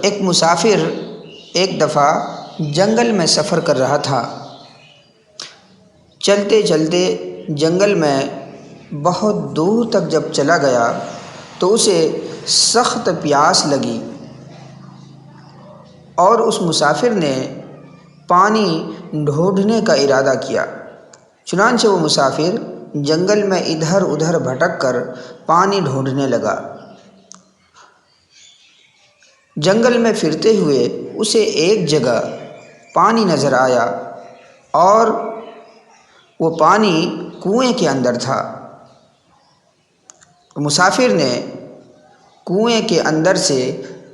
ایک مسافر ایک دفعہ جنگل میں سفر کر رہا تھا۔ چلتے چلتے جنگل میں بہت دور تک جب چلا گیا تو اسے سخت پیاس لگی اور اس مسافر نے پانی ڈھونڈنے کا ارادہ کیا۔ چنانچہ وہ مسافر جنگل میں ادھر ادھر بھٹک کر پانی ڈھونڈنے لگا۔ جنگل میں پھرتے ہوئے اسے ایک جگہ پانی نظر آیا اور وہ پانی کنویں کے اندر تھا۔ مسافر نے کنویں کے اندر سے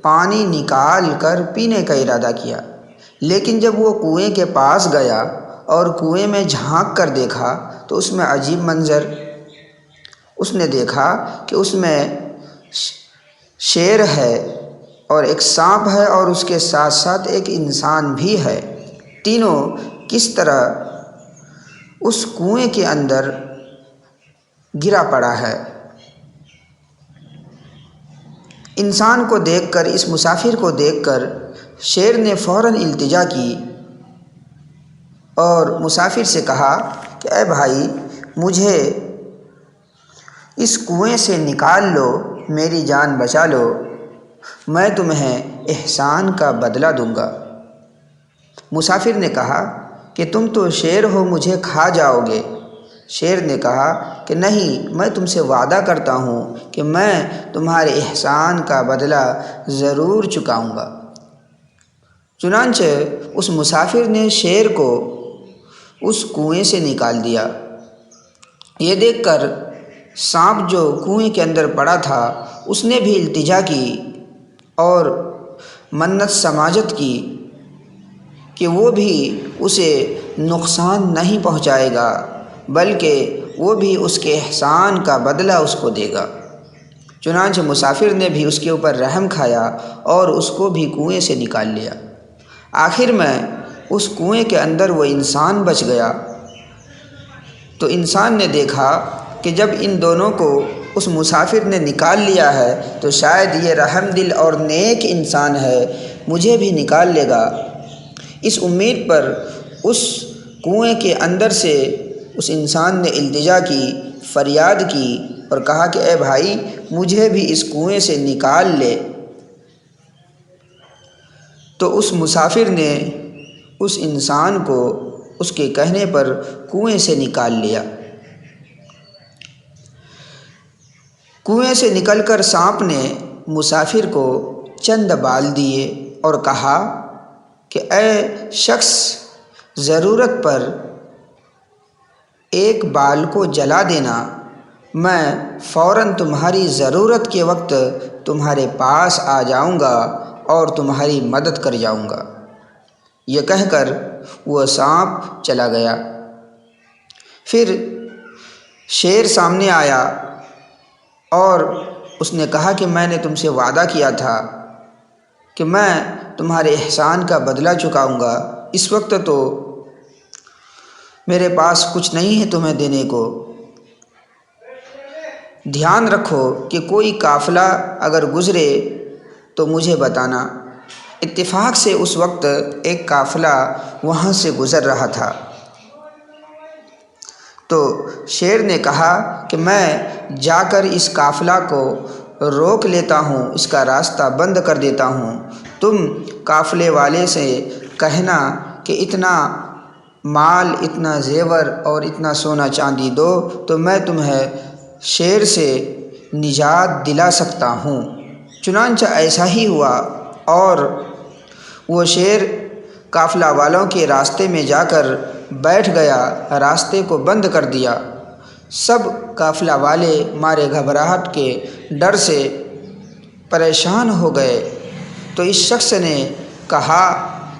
پانی نکال کر پینے کا ارادہ کیا، لیکن جب وہ کنویں کے پاس گیا اور کنویں میں جھانک کر دیکھا تو اس میں عجیب منظر۔ اس نے دیکھا کہ اس میں شیر ہے اور ایک سانپ ہے اور اس کے ساتھ ساتھ ایک انسان بھی ہے۔ تینوں کس طرح اس کنویں کے اندر گرا پڑا ہے۔ انسان کو دیکھ کر، اس مسافر کو دیکھ کر شیر نے فوراً التجا کی اور مسافر سے کہا کہ اے بھائی، مجھے اس کنویں سے نکال لو، میری جان بچا لو، میں تمہیں احسان کا بدلہ دوں گا۔ مسافر نے کہا کہ تم تو شیر ہو، مجھے کھا جاؤ گے۔ شیر نے کہا کہ نہیں، میں تم سے وعدہ کرتا ہوں کہ میں تمہارے احسان کا بدلہ ضرور چکاؤں گا۔ چنانچہ اس مسافر نے شیر کو اس کنویں سے نکال دیا۔ یہ دیکھ کر سانپ جو کنویں کے اندر پڑا تھا اس نے بھی التجا کی اور منت سماجت کی کہ وہ بھی اسے نقصان نہیں پہنچائے گا، بلکہ وہ بھی اس کے احسان کا بدلہ اس کو دے گا۔ چنانچہ مسافر نے بھی اس کے اوپر رحم کھایا اور اس کو بھی کنویں سے نکال لیا۔ آخر میں اس کنویں کے اندر وہ انسان بچ گیا۔ تو انسان نے دیکھا کہ جب ان دونوں کو اس مسافر نے نکال لیا ہے تو شاید یہ رحم دل اور نیک انسان ہے، مجھے بھی نکال لے گا۔ اس امید پر اس کنویں کے اندر سے اس انسان نے التجا کی، فریاد کی اور کہا کہ اے بھائی، مجھے بھی اس کنویں سے نکال لے۔ تو اس مسافر نے اس انسان کو اس کے کہنے پر کنویں سے نکال لیا۔ کنویں سے نکل کر سانپ نے مسافر کو چند بال دیے اور کہا کہ اے شخص، ضرورت پر ایک بال کو جلا دینا، میں فوراً تمہاری ضرورت کے وقت تمہارے پاس آ جاؤں گا اور تمہاری مدد کر جاؤں گا۔ یہ کہہ کر وہ سانپ چلا گیا۔ پھر شیر سامنے آیا اور اس نے کہا کہ میں نے تم سے وعدہ کیا تھا کہ میں تمہارے احسان کا بدلہ چکاؤں گا، اس وقت تو میرے پاس کچھ نہیں ہے تمہیں دینے کو۔ دھیان رکھو کہ کوئی قافلہ اگر گزرے تو مجھے بتانا۔ اتفاق سے اس وقت ایک قافلہ وہاں سے گزر رہا تھا۔ تو شیر نے کہا کہ میں جا کر اس قافلہ کو روک لیتا ہوں، اس کا راستہ بند کر دیتا ہوں۔ تم قافلے والے سے کہنا کہ اتنا مال، اتنا زیور اور اتنا سونا چاندی دو تو میں تمہیں شیر سے نجات دلا سکتا ہوں۔ چنانچہ ایسا ہی ہوا اور وہ شیر قافلہ والوں کے راستے میں جا کر بیٹھ گیا، راستے کو بند کر دیا۔ سب قافلہ والے مارے گھبراہٹ کے ڈر سے پریشان ہو گئے۔ تو اس شخص نے کہا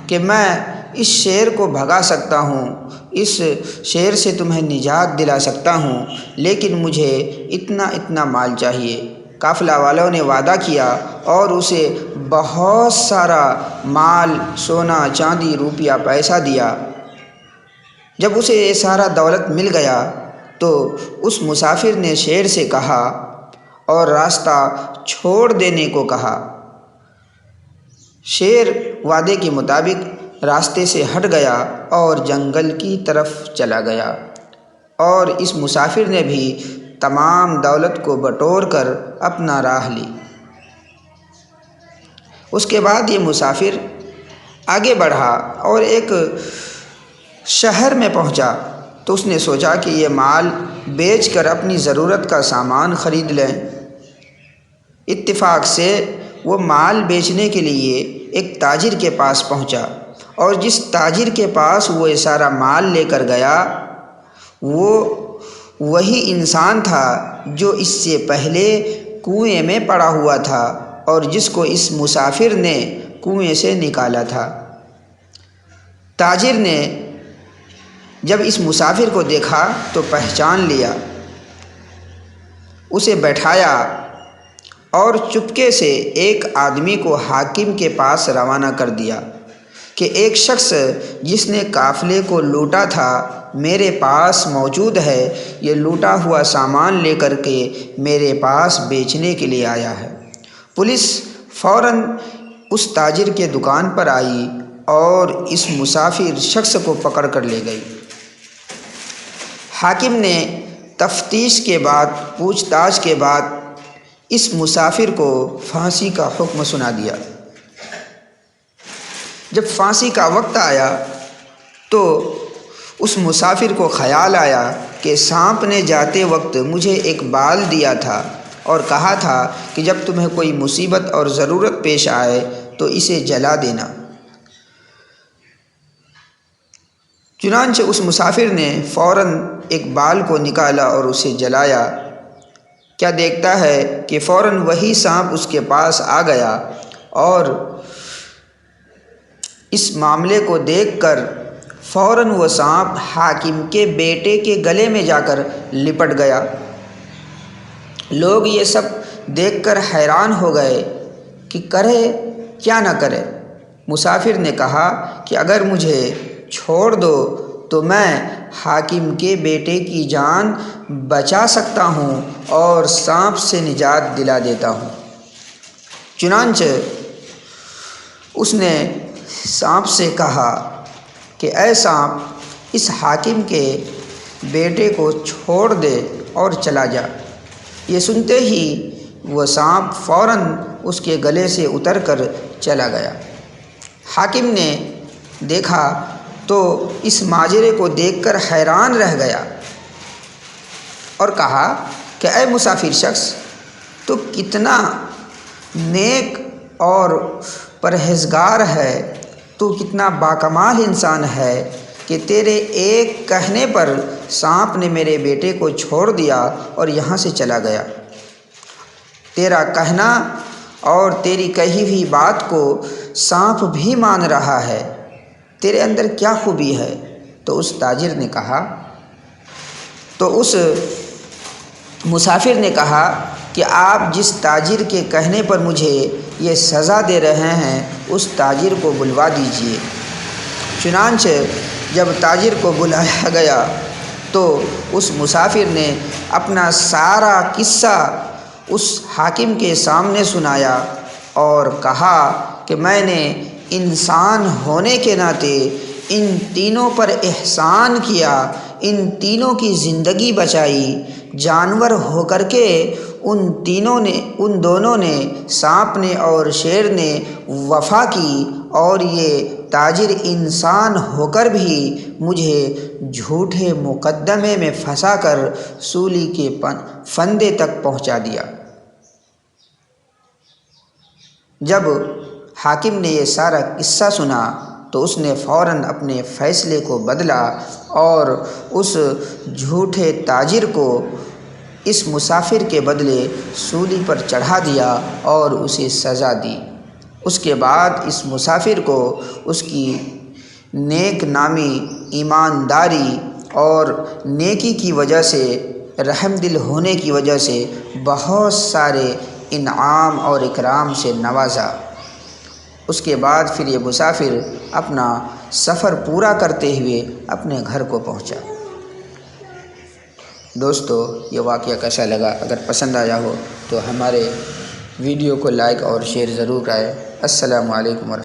کہ میں اس شیر کو بھگا سکتا ہوں، اس شیر سے تمہیں نجات دلا سکتا ہوں، لیکن مجھے اتنا مال چاہیے۔ قافلہ والوں نے وعدہ کیا اور اسے بہت سارا مال، سونا چاندی، روپیہ پیسہ دیا۔ جب اسے یہ سارا دولت مل گیا تو اس مسافر نے شیر سے کہا اور راستہ چھوڑ دینے کو کہا۔ شیر وعدے کے مطابق راستے سے ہٹ گیا اور جنگل کی طرف چلا گیا، اور اس مسافر نے بھی تمام دولت کو بٹور کر اپنا راہ لی۔ اس کے بعد یہ مسافر آگے بڑھا اور ایک شہر میں پہنچا تو اس نے سوچا کہ یہ مال بیچ کر اپنی ضرورت کا سامان خرید لیں۔ اتفاق سے وہ مال بیچنے کے لیے ایک تاجر کے پاس پہنچا، اور جس تاجر کے پاس وہ یہ سارا مال لے کر گیا وہ وہی انسان تھا جو اس سے پہلے کنویں میں پڑا ہوا تھا اور جس کو اس مسافر نے کنویں سے نکالا تھا۔ تاجر نے جب اس مسافر کو دیکھا تو پہچان لیا، اسے بیٹھایا اور چپکے سے ایک آدمی کو حاکم کے پاس روانہ کر دیا کہ ایک شخص جس نے قافلے کو لوٹا تھا میرے پاس موجود ہے، یہ لوٹا ہوا سامان لے کر کے میرے پاس بیچنے کے لیے آیا ہے۔ پولیس فوراً اس تاجر کے دکان پر آئی اور اس مسافر شخص کو پکڑ کر لے گئی۔ حاکم نے تفتیش کے بعد، پوچھ تاچھ کے بعد اس مسافر کو پھانسی کا حکم سنا دیا۔ جب پھانسی کا وقت آیا تو اس مسافر کو خیال آیا کہ سانپ نے جاتے وقت مجھے ایک بال دیا تھا اور کہا تھا کہ جب تمہیں کوئی مصیبت اور ضرورت پیش آئے تو اسے جلا دینا۔ چنانچہ اس مسافر نے فوراً ایک بال کو نکالا اور اسے جلایا۔ کیا دیکھتا ہے کہ فوراً وہی سانپ اس کے پاس آ گیا اور اس معاملے کو دیکھ کر فوراً وہ سانپ حاکم کے بیٹے کے گلے میں جا کر لپٹ گیا۔ لوگ یہ سب دیکھ کر حیران ہو گئے کہ کرے کیا نہ کرے۔ مسافر نے کہا کہ اگر مجھے چھوڑ دو تو میں حاکم کے بیٹے کی جان بچا سکتا ہوں اور سانپ سے نجات دلا دیتا ہوں۔ چنانچہ اس نے سانپ سے کہا کہ اے سانپ، اس حاکم کے بیٹے کو چھوڑ دے اور چلا جا۔ یہ سنتے ہی وہ سانپ فوراً اس کے گلے سے اتر کر چلا گیا۔ حاکم نے دیکھا تو اس ماجرے کو دیکھ کر حیران رہ گیا اور کہا کہ اے مسافر شخص، تو کتنا نیک اور پرہیزگار ہے، تو کتنا باکمال انسان ہے کہ تیرے ایک کہنے پر سانپ نے میرے بیٹے کو چھوڑ دیا اور یہاں سے چلا گیا۔ تیرا کہنا اور تیری کہی ہوئی بات کو سانپ بھی مان رہا ہے، تیرے اندر کیا خوبی ہے؟ تو اس تاجر نے کہا، تو اس مسافر نے کہا کہ آپ جس تاجر کے کہنے پر مجھے یہ سزا دے رہے ہیں اس تاجر کو بلوا دیجیے۔ چنانچہ جب تاجر کو بلایا گیا تو اس مسافر نے اپنا سارا قصہ اس حاکم کے سامنے سنایا اور کہا کہ میں نے انسان ہونے کے ناطے ان تینوں پر احسان کیا، ان تینوں کی زندگی بچائی، جانور ہو کر کے ان دونوں نے، سانپ نے اور شیر نے وفا کی، اور یہ تاجر انسان ہو کر بھی مجھے جھوٹے مقدمے میں پھنسا کر سولی کے پھندے تک پہنچا دیا۔ جب حاکم نے یہ سارا قصہ سنا تو اس نے فوراً اپنے فیصلے کو بدلا اور اس جھوٹے تاجر کو اس مسافر کے بدلے سولی پر چڑھا دیا اور اسے سزا دی۔ اس کے بعد اس مسافر کو اس کی نیک نامی، ایمانداری اور نیکی کی وجہ سے، رحم دل ہونے کی وجہ سے بہت سارے انعام اور اکرام سے نوازا۔ اس کے بعد پھر یہ مسافر اپنا سفر پورا کرتے ہوئے اپنے گھر کو پہنچا۔ دوستو، یہ واقعہ کیسا لگا؟ اگر پسند آیا ہو تو ہمارے ویڈیو کو لائک اور شیئر ضرور کریں۔ السلام علیکم ورحمۃ اللہ۔